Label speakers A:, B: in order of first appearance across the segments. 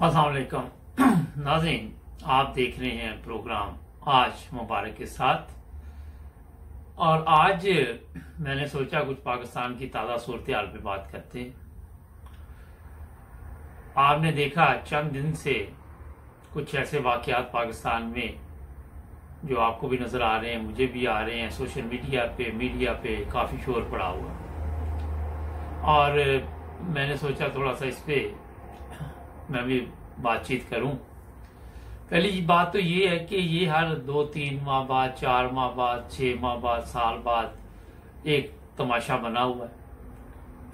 A: अस्सलाम वालेकुम नाज़रीन, आप देख रहे हैं प्रोग्राम आज मुबारक के साथ। और आज मैंने सोचा कुछ पाकिस्तान की ताज़ा सूरत हाल पे बात करते हैं। आपने देखा चंद दिन से कुछ ऐसे वाकयात पाकिस्तान में जो आपको भी नजर आ रहे हैं, मुझे भी आ रहे हैं। सोशल मीडिया पे काफी शोर पड़ा हुआ और मैंने सोचा थोड़ा सा इस पे मैं भी बातचीत करूं। पहली बात तो ये है कि ये हर 2-3 माह बाद, 4 माह बाद, 6 माह बाद, साल बाद एक तमाशा बना हुआ है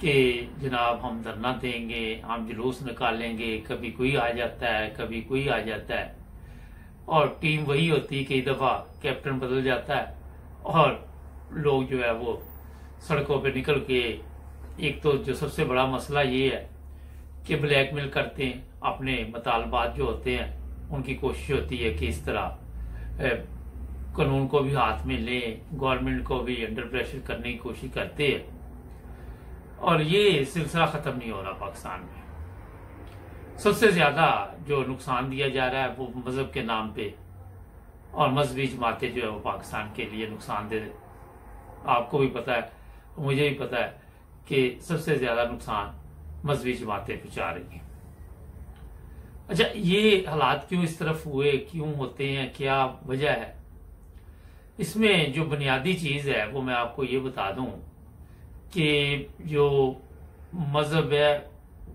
A: कि जनाब हम धरना देंगे, हम जुलूस निकालेंगे। कभी कोई आ जाता है, कभी कोई आ जाता है और टीम वही होती है। कई दफा कैप्टन बदल जाता है और लोग जो है वो सड़कों पे निकल के, एक तो जो सबसे बड़ा मसला ये है कि ब्लैकमेल करते हैं। अपने मुतालबात जो होते हैं उनकी कोशिश होती है कि इस तरह कानून को भी हाथ में लें, गवर्नमेंट को भी अंडर प्रेशर करने की कोशिश करते हैं और ये सिलसिला खत्म नहीं हो रहा। पाकिस्तान में सबसे ज्यादा जो नुकसान दिया जा रहा है वो मजहब के नाम पे, और मजहबी जमातें जो है वो पाकिस्तान के लिए नुकसानदेह। आपको भी पता है, मुझे भी पता है कि सबसे ज्यादा नुकसान मजहबी जमातें पहुंचा रही हैं। अच्छा, ये हालात क्यों इस तरफ हुए, क्यों होते हैं, क्या वजह है? इसमें जो बुनियादी चीज है वो मैं आपको ये बता दूं कि जो मजहब है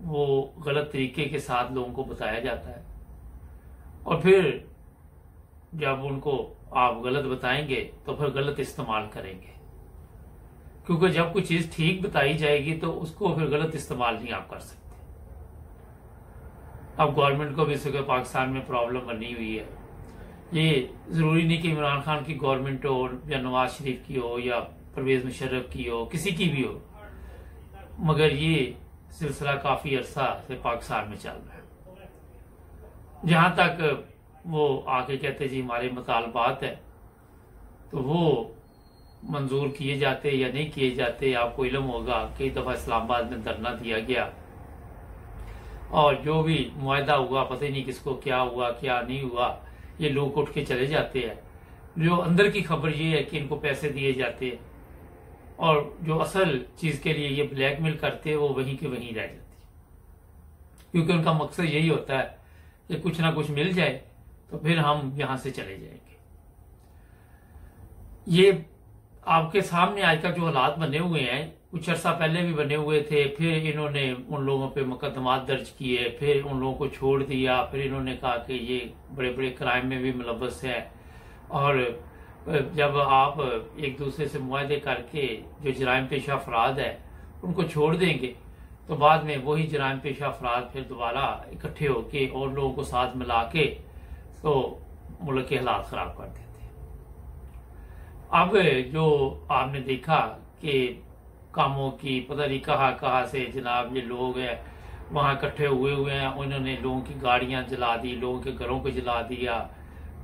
A: वो गलत तरीके के साथ लोगों को बताया जाता है और फिर जब उनको आप गलत बताएंगे तो फिर गलत इस्तेमाल करेंगे, क्योंकि जब कोई चीज ठीक बताई जाएगी तो उसको फिर गलत इस्तेमाल नहीं आप कर सकते। अब गवर्नमेंट को भी इस वक्त पाकिस्तान में प्रॉब्लम बनी हुई है। ये जरूरी नहीं कि इमरान खान की गवर्नमेंट हो या नवाज शरीफ की हो या परवेज मुशर्रफ की हो, किसी की भी हो, मगर ये सिलसिला काफी अरसा से पाकिस्तान में चल रहा है। जहां तक वो आके कहते जी हमारे मुतालबात है तो वो मंजूर किए जाते या नहीं किए जाते। आपको इल्म होगा कई दफा इस्लामाबाद में धरना दिया गया और जो भी मुआहदा हुआ पता ही नहीं किसको क्या हुआ क्या नहीं हुआ, ये लोग उठ के चले जाते हैं। जो अंदर की खबर ये है कि इनको पैसे दिए जाते हैं और जो असल चीज के लिए ये ब्लैकमेल करते हैं वो वहीं के वहीं रह जाती है, क्योंकि उनका मकसद यही होता है कि कुछ ना कुछ मिल जाए तो फिर हम यहां से चले जाएंगे। ये आपके सामने आज का जो हालात बने हुए हैं, कुछ अर्सा पहले भी बने हुए थे। फिर इन्होंने उन लोगों पे मुकदमात दर्ज किए, फिर उन लोगों को छोड़ दिया, फिर इन्होंने कहा कि ये बड़े बड़े क्राइम में भी मुलव्वस है। और जब आप एक दूसरे से मुआहदे करके जो जराइम पेशा अफराद है उनको छोड़ देंगे तो बाद में वही जराइम पेशा अफराद फिर दोबारा इकट्ठे होके और लोगों को साथ मिला के तो मुल्क के हालात खराब कर देते। अब जो आपने देखा कि कामों की पता नहीं कहाँ से जनाब ये लोग हैं वहां इकट्ठे हुए हैं, उन्होंने लोगों की गाड़ियां जला दी, लोगों के घरों को जला दिया।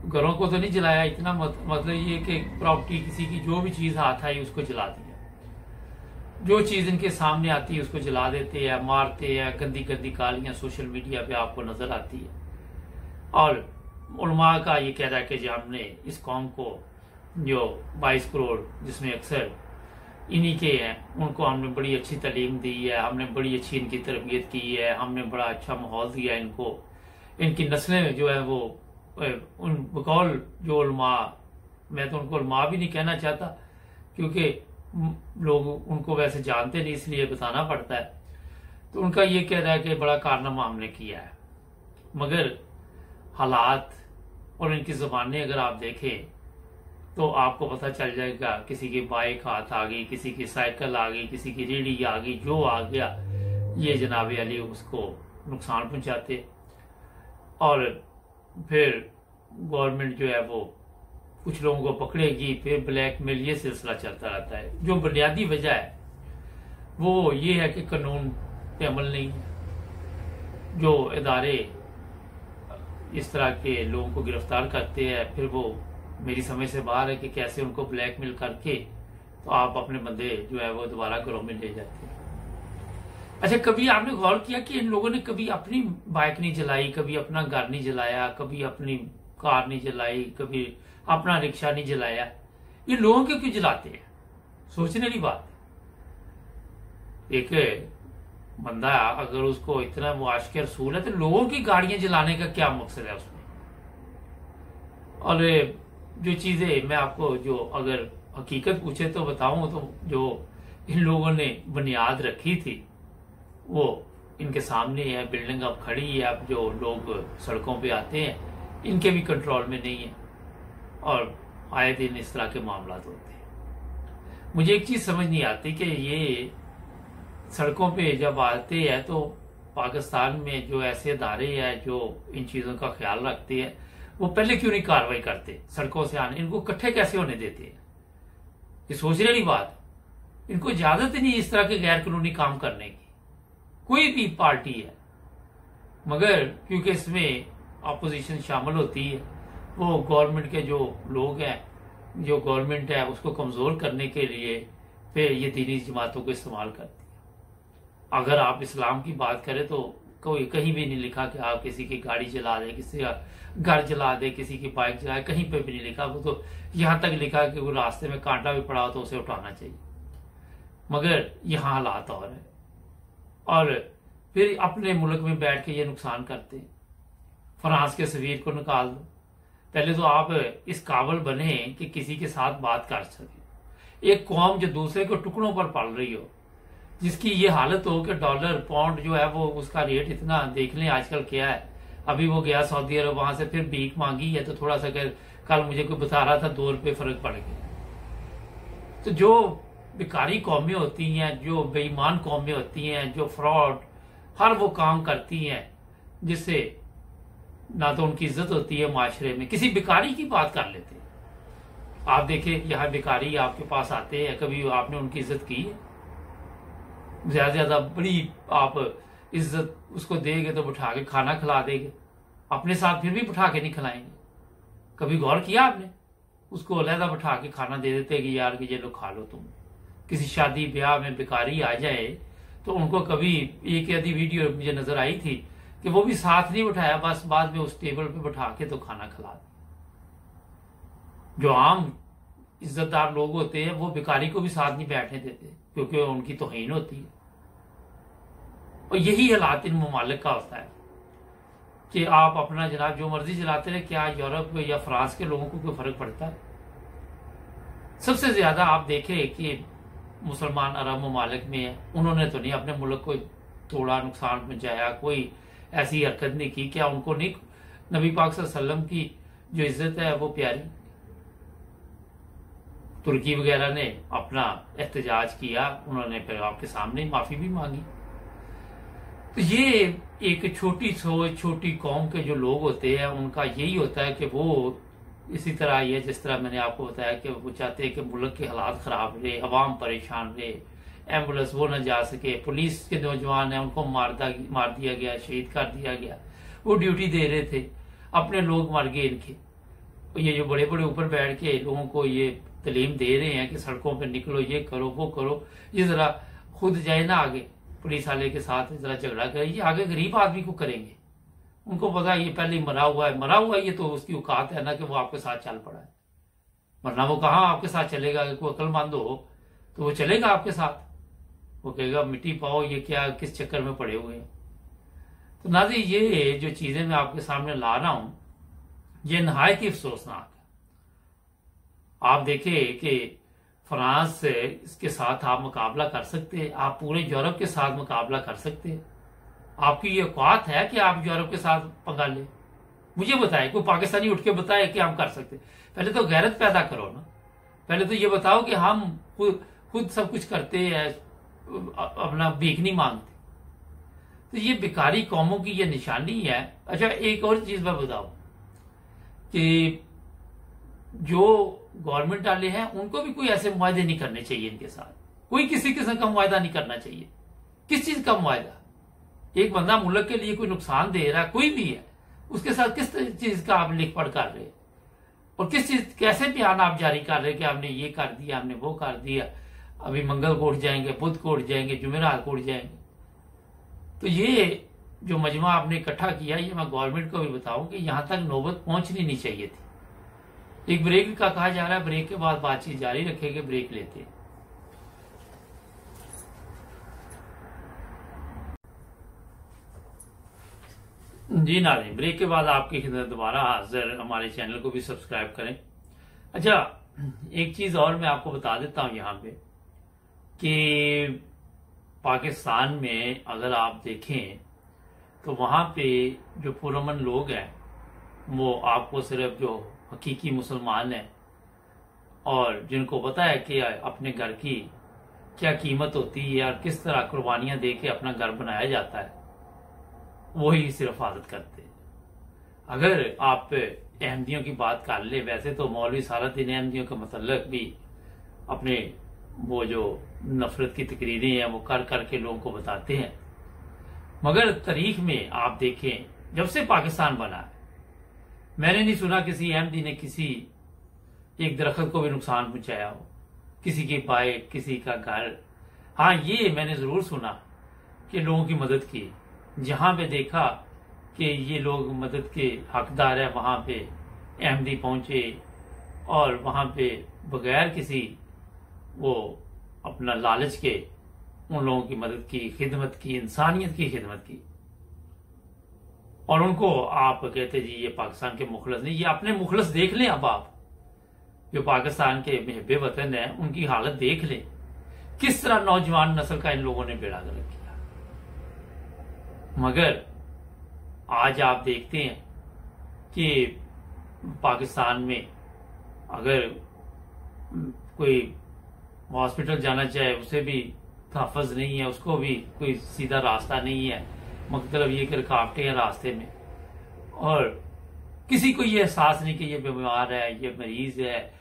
A: घरों को तो नहीं जलाया, इतना मतलब ये कि प्रॉपर्टी किसी की जो भी चीज हाथ आई उसको जला दिया। जो चीज इनके सामने आती है उसको जला देते हैं, मारते हैं। गंदी गंदी गालियां सोशल मीडिया पे आपको नजर आती है। और उलमा का ये कहना है कि जो हमने इस कौम को जो 22 करोड़ जिसमें अक्सर इन्हीं के हैं, उनको हमने बड़ी अच्छी तालीम दी है, हमने बड़ी अच्छी इनकी तरबियत की है, हमने बड़ा अच्छा माहौल दिया इनको। इनकी नस्लें जो है वो उन बकौल जो उलमा, मैं तो उनको उलमा भी नहीं कहना चाहता क्योंकि लोग उनको वैसे जानते नहीं, इसलिए बताना पड़ता है। तो उनका ये कह रहा है कि बड़ा कारनामा हमने किया है, मगर हालात और इनकी जबानें अगर आप देखें तो आपको पता चल जाएगा। किसी की बाइक हाथ आ गई, किसी की साइकिल आ गई, किसी की रेडी आ गई, जो आ गया ये जनाब अली उसको नुकसान पहुंचाते। और फिर गवर्नमेंट जो है वो कुछ लोगों को पकड़ेगी, फिर ब्लैकमेल, ये सिलसिला चलता रहता है। जो बुनियादी वजह है वो ये है कि कानून पे अमल नहीं है। जो इदारे इस तरह के लोगों को गिरफ्तार करते हैं फिर वो मेरी समझ से बाहर है कि कैसे उनको ब्लैकमेल करके तो आप अपने बंदे जो है वो दोबारा घरों में ले जाते हैं। अच्छा, कभी आपने गौर किया कि इन लोगों ने कभी अपनी बाइक नहीं जलाई, कभी अपना घर नहीं जलाया, कभी अपनी कार नहीं जलाई, कभी अपना रिक्शा नहीं जलाया? ये लोगों के क्यों जलाते हैं? सोचने की बात। एक बंदा अगर उसको इतना मुआश के रसूल है तो लोगों की गाड़ियां जलाने का क्या मकसद है उसमें? और जो चीजें मैं आपको जो अगर हकीकत पूछे तो बताऊं तो जो इन लोगों ने बुनियाद रखी थी वो इनके सामने है। बिल्डिंग अब खड़ी है, अब जो लोग सड़कों पे आते हैं इनके भी कंट्रोल में नहीं है और आए दिन इस तरह के मामला होते हैं। मुझे एक चीज समझ नहीं आती कि ये सड़कों पे जब आते हैं तो पाकिस्तान में जो ऐसे अदारे हैं जो इन चीजों का ख्याल रखते हैं वो पहले क्यों नहीं कार्रवाई करते? सड़कों से आने इनको इकट्ठे कैसे होने देते हैं? ये सोचने की बात। इनको इजाजत ही नहीं इस तरह के गैर कानूनी काम करने की, कोई भी पार्टी है। मगर क्योंकि इसमें अपोजिशन शामिल होती है, वो गवर्नमेंट के जो लोग हैं, जो गवर्नमेंट है उसको कमजोर करने के लिए फिर ये दीनी जमातों को इस्तेमाल करती है। अगर आप इस्लाम की बात करें तो कोई कहीं भी नहीं लिखा कि आप किसी की गाड़ी जला दे, किसी का घर जला दे, किसी की बाइक जलाए, कहीं पे भी नहीं लिखा। वो तो यहां तक लिखा कि वो रास्ते में कांटा भी पड़ा हो तो उसे उठाना चाहिए। मगर यहाँ हालात और है और फिर अपने मुल्क में बैठ के ये नुकसान करते हैं। फ्रांस के सफीर को निकाल दो। पहले तो आप इस काबिल बने कि किसी के साथ बात कर सके। एक कौम जो दूसरे को टुकड़ों पर पल रही हो, जिसकी ये हालत हो कि डॉलर पाउंड जो है वो उसका रेट इतना, देख लें आजकल क्या है। अभी वो गया सऊदी अरब, वहां से फिर भीख मांगी है तो थोड़ा सा कल मुझे कोई बता रहा था 2 रुपये फर्क पड़ गया। तो जो बेकारी कौमें होती हैं, जो बेईमान कौमें होती हैं, जो फ्रॉड हर वो काम करती हैं जिससे ना तो उनकी इज्जत होती है माशरे में। किसी भिखारी की बात कर लेते हैं। आप देखें यहाँ भिखारी आपके पास आते हैं, कभी आपने उनकी इज्जत की है? ज्यादा बड़ी आप इज्जत उसको देंगे तो बिठा के खाना खिला देंगे, अपने साथ फिर भी बिठा के नहीं खिलाएंगे। कभी गौर किया आपने? उसको अलहदा बिठा के खाना दे देते कि यार कि ये लो खा लो तुम। किसी शादी ब्याह में भिखारी आ जाए तो उनको कभी एक आधी वीडियो मुझे नजर आई थी कि वो भी साथ नहीं बिठाया, बस बाद में उस टेबल पे बिठा के तो खाना खिला दिया। जो आम इज्जतदार लोग होते हैं वो भिखारी को भी साथ नहीं बैठने देते क्योंकि उनकी तौहीन होती है। और यही हालात इन ममालिक का होता है कि आप अपना जनाब जो मर्जी चलाते रहे, क्या यूरोप या फ्रांस के लोगों को कोई फर्क पड़ता है? सबसे ज्यादा आप देखें कि मुसलमान अरब ममालिक में है, उन्होंने तो नहीं अपने मुल्क को थोड़ा नुकसान पहुंचाया, कोई ऐसी हरकत नहीं की। क्या उनको नहीं नबी पाक सल्लल्लाहु अलैहि वसल्लम की जो इज्जत है वो प्यारी? तुर्की वगैरह ने अपना एहतजाज किया, उन्होंने फिर आपके सामने माफी भी मांगी। तो ये एक छोटी सोच, छोटी कौम के जो लोग होते हैं उनका यही होता है कि वो इसी तरह ये जिस तरह मैंने आपको बताया कि वो चाहते हैं कि मुल्क के हालात खराब रहे, अवाम परेशान रहे, एम्बुलेंस वो न जा सके, पुलिस के नौजवान है उनको मार दिया गया, शहीद कर दिया गया। वो ड्यूटी दे रहे थे, अपने लोग मर गए इनके। ये जो बड़े बड़े ऊपर बैठ के लोगों को ये तालीम दे रहे हैं कि सड़कों पर निकलो, ये करो वो करो, ये जरा खुद जाए ना आगे पुलिस वाले के साथ जरा झगड़ा करे, ये आगे गरीब आदमी को करेंगे। उनको पता है ये पहले ही मरा हुआ है, ये तो उसकी औकात है ना कि वो आपके साथ चल पड़ा है। वरना वो कहाँ आपके साथ चलेगा? कोई अक्लमंद हो तो वो चलेगा आपके साथ, वो कहेगा मिट्टी पाओ, ये क्या किस चक्कर में पड़े हुए हैं। तो नाज़रीन, ये जो चीजें मैं आपके सामने ला रहा हूं ये नहायत ही अफसोसनाक है। आप देखें कि फ्रांस इसके साथ आप मुकाबला कर सकते हैं, आप पूरे यूरोप के साथ मुकाबला कर सकते हैं। आपकी ये औकात है कि आप यूरोप के साथ पंगा ले? मुझे बताए, कोई पाकिस्तानी उठ के बताए कि हम कर सकते? पहले तो गैरत पैदा करो ना। पहले तो ये बताओ कि हम खुद सब कुछ करते हैं, अपना भीख नहीं मांगते। तो ये बेकारी कौमों की ये निशानी है। अच्छा, एक और चीज मैं बताऊं कि जो गवर्नमेंट वाले हैं उनको भी कोई ऐसे मुआहदे नहीं करने चाहिए इनके साथ। कोई किसी किस्म का मुआहदा नहीं करना चाहिए। किस चीज का मुआहदा? एक बंदा मुल्क के लिए कोई नुकसान दे रहा है, कोई भी है, उसके साथ किस चीज का आप लिख पढ़ कर रहे हैं और किस चीज कैसे बयान आप जारी कर रहे हैं कि आपने ये कर दिया, हमने वो कर दिया, अभी मंगल को उठ जाएंगे, बुध को उठ जाएंगे, जुमेरात को उठ जाएंगे। तो ये जो मजमा आपने इकट्ठा किया, ये मैं गवर्नमेंट को भी बताऊं कि यहां तक नौबत पहुंचनी नहीं चाहिए थी। एक ब्रेक का कहा जा रहा है, ब्रेक के बाद बातचीत जारी रखेंगे, ब्रेक लेते हैं। जी नाज़रीन, ब्रेक के बाद आपकी खिदमत दोबारा हाजिर। हमारे चैनल को भी सब्सक्राइब करें। अच्छा, एक चीज और मैं आपको बता देता हूं यहाँ पे कि पाकिस्तान में अगर आप देखें तो वहां पे जो पुरअमन लोग हैं वो आपको सिर्फ जो हकीकी मुसलमान हैं और जिनको पता है कि अपने घर की क्या कीमत होती है और किस तरह कुर्बानियां दे के अपना घर बनाया जाता है, वही सिर्फ हिफाजत करते हैं। अगर आप अहमदियों की बात कर ले, वैसे तो मौलवी सारा दिन अहमदियों के मतलब भी अपने वो जो नफरत की तकरीरें हैं वो कर करके लोगों को बताते हैं, मगर तारीख में आप देखें जब से पाकिस्तान बना है मैंने नहीं सुना किसी अहमदी ने किसी एक दरख्त को भी नुकसान पहुंचाया हो, किसी की बाइक, किसी का घर। हाँ, ये मैंने जरूर सुना कि लोगों की मदद की, जहां पे देखा कि ये लोग मदद के हकदार है वहां पे अहमदी पहुंचे और वहां पे बगैर किसी वो अपना लालच के उन लोगों की मदद की, खिदमत की, इंसानियत की खिदमत की। और उनको आप कहते जी ये पाकिस्तान के मुखलस नहीं, ये अपने मुखलस देख लें। अब आप जो पाकिस्तान के महबे वतन है उनकी हालत देख लें, किस तरह नौजवान नस्ल का इन लोगों ने बेड़ा गर्क किया। मगर आज आप देखते हैं कि पाकिस्तान में अगर कोई हॉस्पिटल जाना चाहे उसे भी तहफ़्फ़ुज़ नहीं है, उसको भी कोई सीधा रास्ता नहीं है, मतलब ये कि रुकावटें हैं रास्ते में, और किसी को ये एहसास नहीं कि ये बीमार है, ये मरीज है।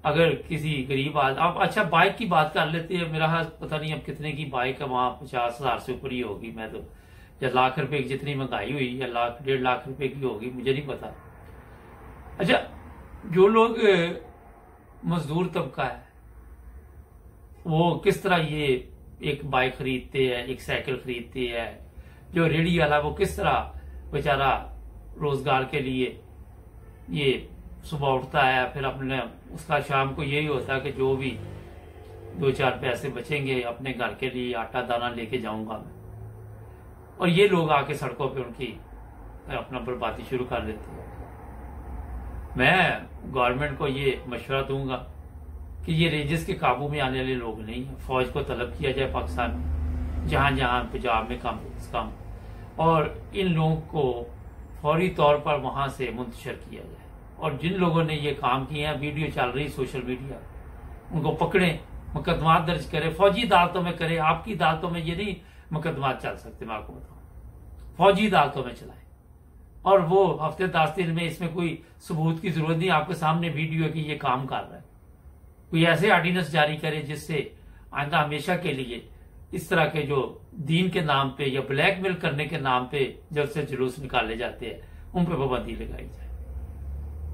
A: अगर किसी गरीब आप अच्छा बाइक की बात कर लेते हैं, मेरा पता नहीं अब कितने की बाइक है वहां, 50,000 से ऊपर ही होगी, मैं तो या लाख रुपए की जितनी महंगाई हुई या लाख 1.5 लाख रुपए की होगी, मुझे नहीं पता। अच्छा, जो लोग मजदूर तबका है वो किस तरह ये एक बाइक खरीदते हैं, एक साइकिल खरीदते हैं, जो रेडी वाला वो किस तरह बेचारा रोजगार के लिए ये सुबह उठता है, फिर अपने उसका शाम को यही होता है कि जो भी 2-4 पैसे बचेंगे अपने घर के लिए आटा दाना लेके जाऊंगा मैं। और ये लोग आके सड़कों पे उनकी अपना बर्बादी शुरू कर देते हैं। मैं गवर्नमेंट को ये मशवरा दूंगा कि ये रेंजेस के काबू में आने वाले लोग नहीं है, फौज को तलब किया जाए पाकिस्तान में, जहां जहां पंजाब में कम, और इन लोगों को फौरी तौर पर वहां से मुंतशिर किया जाए। और जिन लोगों ने ये काम किए हैं, वीडियो चल रही सोशल मीडिया, उनको पकड़े, मुकदमा दर्ज करे, फौजी अदालतों में करे। आपकी अदालतों में ये नहीं मुकदमा चल सकते, मैं आपको बताऊं, फौजी अदालतों में चलाए। और वो हफ्ते 10 दिन में, इसमें कोई सबूत की जरूरत नहीं, आपके सामने वीडियो है कि ये काम कर रहा है। कोई ऐसे ऑर्डिनेंस जारी करे जिससे आइंदा हमेशा के लिए इस तरह के जो दीन के नाम पे या ब्लैकमेल करने के नाम पे जब से जुलूस निकाले जाते हैं, उन पर पाबंदी लगाई जाए।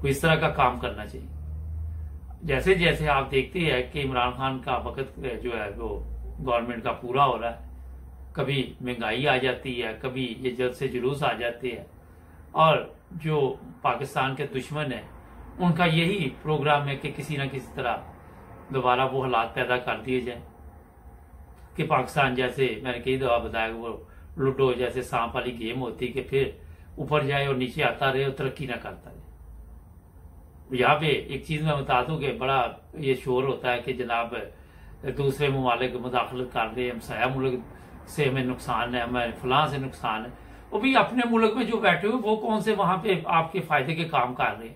A: कोई इस तरह का काम करना चाहिए। जैसे जैसे आप देखते हैं कि इमरान खान का वक्त जो है वो गवर्नमेंट का पूरा हो रहा है, कभी महंगाई आ जाती है, कभी ये जल्द से जुलूस आ जाते हैं, और जो पाकिस्तान के दुश्मन है उनका यही प्रोग्राम है कि किसी न किसी तरह दोबारा वो हालात पैदा कर दिए जाए कि पाकिस्तान, जैसे मैंने कई दफा बताया, वो लूडो जैसे सांप वाली गेम होती कि फिर ऊपर जाए और नीचे आता रहे और तरक्की ना करता रहे। यहाँ पे एक चीज मैं बता दूं कि बड़ा ये शोर होता है कि जनाब दूसरे ममालिक मुदाखलत कर रहे हैं, हमसाया मुल्क से हमें नुकसान है, हमें फलां से नुकसान है। वो भी अपने मुल्क में जो बैठे हुए वो कौन से वहां पे आपके फायदे के काम कर रहे हैं।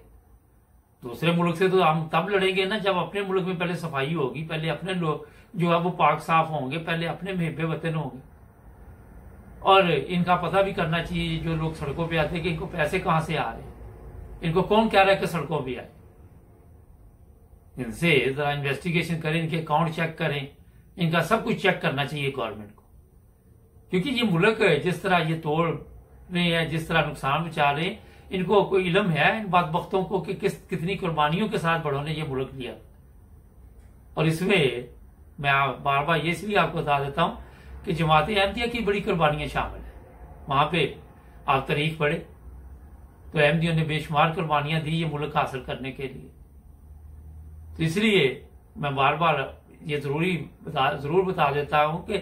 A: दूसरे मुल्क से तो हम तब लड़ेंगे ना जब अपने मुल्क में पहले सफाई होगी, पहले अपने लोग जो है वो पाक साफ होंगे, पहले अपने महबे वतन होंगे। और इनका पता भी करना चाहिए, जो लोग सड़कों पे आते हैं, कि इनको पैसे कहां से आ रहे हैं, इनको कौन कह रहा है कि सड़कों पे आए। इनसे जरा इन्वेस्टिगेशन करें, इनके अकाउंट चेक करें, इनका सब कुछ चेक करना चाहिए गवर्नमेंट को। क्योंकि ये मुल्क जिस तरह ये तोड़ रहे हैं, जिस तरह नुकसान पहुंचा रहे हैं, इनको कोई इल्म है इन बदबख्तों को कि कितनी कुर्बानियों के साथ बड़ों ने ये मुल्क लिया। और इसमें मैं बार बार ये इसलिए आपको बता देता हूं कि जमात अहमदिया की बड़ी कुर्बानियां शामिल है। वहां पे आप तारीख पढ़े तो अहमदियों ने बेशुमार कुर्बानियां दी ये मुल्क हासिल करने के लिए। तो इसलिए मैं बार बार ये जरूर बता देता हूं कि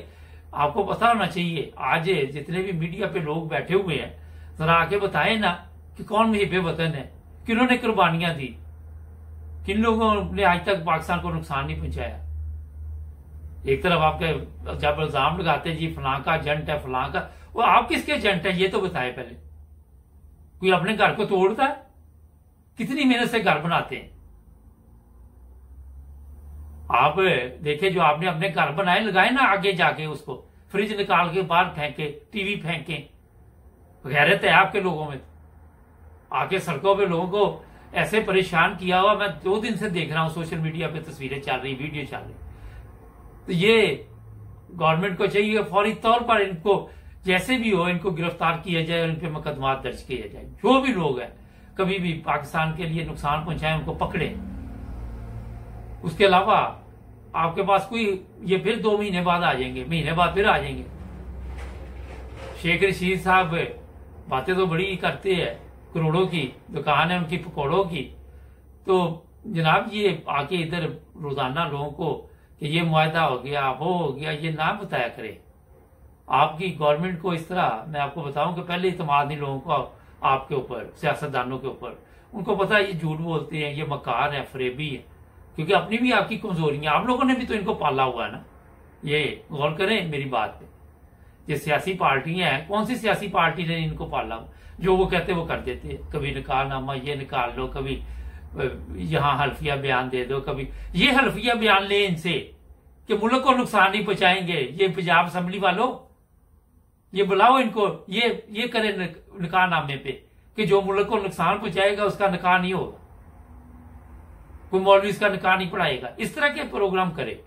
A: आपको पता होना चाहिए। आज जितने भी मीडिया पे लोग बैठे हुए हैं, जरा आके बताएं ना कि कौन मुहिब वतन है, किन्होंने कुर्बानियां दी, किन लोगों ने आज तक पाकिस्तान को नुकसान नहीं पहुंचाया। एक तरफ आपके जब इल्जाम लगाते जी फलां का एजेंट है, फलां का, वो आप किसके एजेंट है ये तो बताए पहले। कोई अपने घर को तोड़ता है? कितनी मेहनत से घर बनाते हैं। आप देखे जो आपने अपने घर बनाए लगाए ना, आगे जाके उसको फ्रिज निकाल के बाहर फेंके, टीवी फेंके, गैरत है आपके लोगों में। आके सड़कों पे लोगों को ऐसे परेशान किया हुआ, मैं 2 दिन से देख रहा हूं सोशल मीडिया पे तस्वीरें चल रही, वीडियो चल रही। तो ये गवर्नमेंट को चाहिए फौरी तौर पर इनको जैसे भी हो इनको गिरफ्तार किया जाए और इन पे मुकदमा दर्ज किया जाए। जो भी लोग हैं कभी भी पाकिस्तान के लिए नुकसान पहुंचाए उनको पकड़े। उसके अलावा आपके पास कोई ये फिर 2 महीने बाद आ जाएंगे, महीने बाद फिर आ जाएंगे। शेख रशीद साहब बातें तो बड़ी करते हैं, करोड़ों की दुकान है उनकी पकौड़ों की। तो जनाब ये आके इधर रोजाना लोगों को कि ये मुआहदा हो गया, वो हो गया, ये ना बताया करे। आपकी गवर्नमेंट को इस तरह मैं आपको बताऊं कि पहले इतमाद नहीं लोगों को आपके ऊपर, सियासतदानों के ऊपर। उनको पता है ये झूठ बोलते हैं, ये मकार है, फरेबी है, क्योंकि अपनी भी आपकी कमजोरियां, आप लोगों ने भी तो इनको पाला हुआ है ना। ये गौर करें मेरी बात पे। ये सियासी पार्टियां हैं, कौन सी सियासी पार्टी ने इनको पाला हुआ? जो वो कहते वो कर देते हैं। कभी निकालनामा ये निकाल लो, कभी यहां हल्फिया बयान दे दो, कभी ये हल्फिया बयान ले इनसे कि मुल्क को नुकसान नहीं पहुंचाएंगे। ये पंजाब असेंबली वालों, ये बुलाओ इनको, ये करे निकाहनामे पे कि जो मुल्क को नुकसान पहुंचाएगा उसका निकाह नहीं होगा, कोई मौलवी इसका निकाह नहीं पढ़ाएगा। इस तरह के प्रोग्राम करे।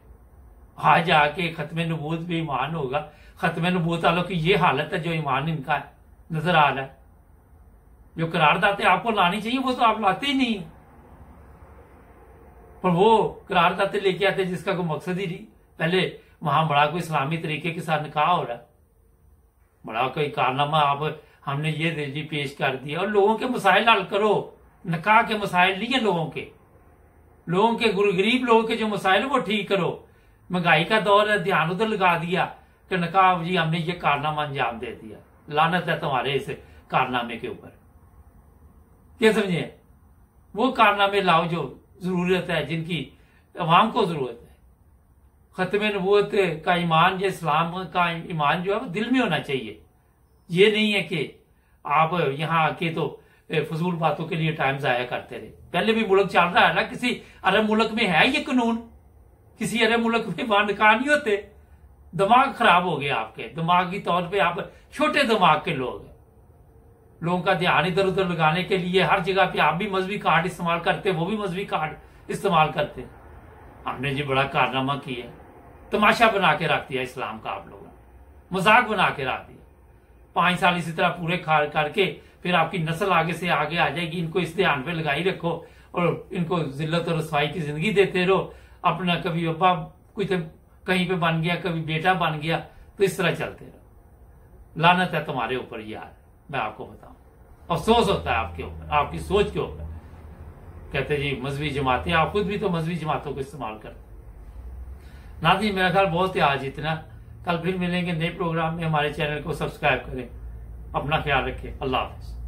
A: आज आके खत्मे नबूत भी ईमान होगा। खत्मे नबूत वालों की ये हालत है जो ईमान इनका है, नजर आ रहा है। जो करारदाते आपको लानी चाहिए वो तो आप लाते ही नहीं है। पर वो करारदाते लेके आते जिसका कोई मकसद ही नहीं। पहले वहां बड़ा कोई इस्लामी तरीके के साथ निकाह हो रहा है, बड़ा कोई कारनामा आप हमने ये दे जी पेश कर दिया, और लोगों के मसाइल हल करो। निकाह के मसाइल नहीं है लोगों के गरीब लोगों के जो मसाइल वो ठीक करो। महंगाई का दौर है, ध्यान उधर लगा दिया कि निकाह जी हमने ये कारनामा अंजाम दे दिया। लानत है तुम्हारे इस कारनामे के ऊपर। क्या समझे? वो कारनामे लाओ जो जरूरत है, जिनकी अवाम को जरूरत है। खत्म नबूवत का ईमान, जो इस्लाम का ईमान जो है वो दिल में होना चाहिए। ये नहीं है कि आप यहां आके तो फजूल बातों के लिए टाइम जाया करते रहे। पहले भी मुल्क चल रहा है ना, किसी अरब मुल्क में है ये कानून? किसी अरब मुल्क में वहां निकाह नहीं होते। दिमाग खराब हो गया आपके, दिमागी तौर पे आप छोटे दिमाग के लोग हैं। लोगों का ध्यान इधर उधर लगाने के लिए हर जगह पे आप भी मजहबी कार्ड इस्तेमाल करते, वो भी मजहबी कार्ड इस्तेमाल करते। हमने जी बड़ा कारनामा किया, तमाशा बना के रख दिया इस्लाम का, आप लोगों ने मजाक बना के रख दिया। 5 साल इसी तरह पूरे खार करके फिर आपकी नस्ल आगे से आगे आ जाएगी। इनको इस ध्यान पे लगाई रखो और इनको जिल्लत और रसवाई की जिंदगी देते रहो। अपना कभी अब्बा कोई कहीं पे बन गया, कभी बेटा बन गया, तो इस तरह चलते रहो। लानत है तुम्हारे ऊपर यार, मैं आपको बताऊं। अफसोस होता है आपके ऊपर, आपकी सोच के ऊपर। कहते जी मजहबी जमातें, आप खुद भी तो मजहबी जमातों को इस्तेमाल करते। नाज़रीन मेरा ख्याल बहुत है आज इतना। कल फिर मिलेंगे नए प्रोग्राम में। हमारे चैनल को सब्सक्राइब करें। अपना ख्याल रखें। अल्लाह हाफ़िज़।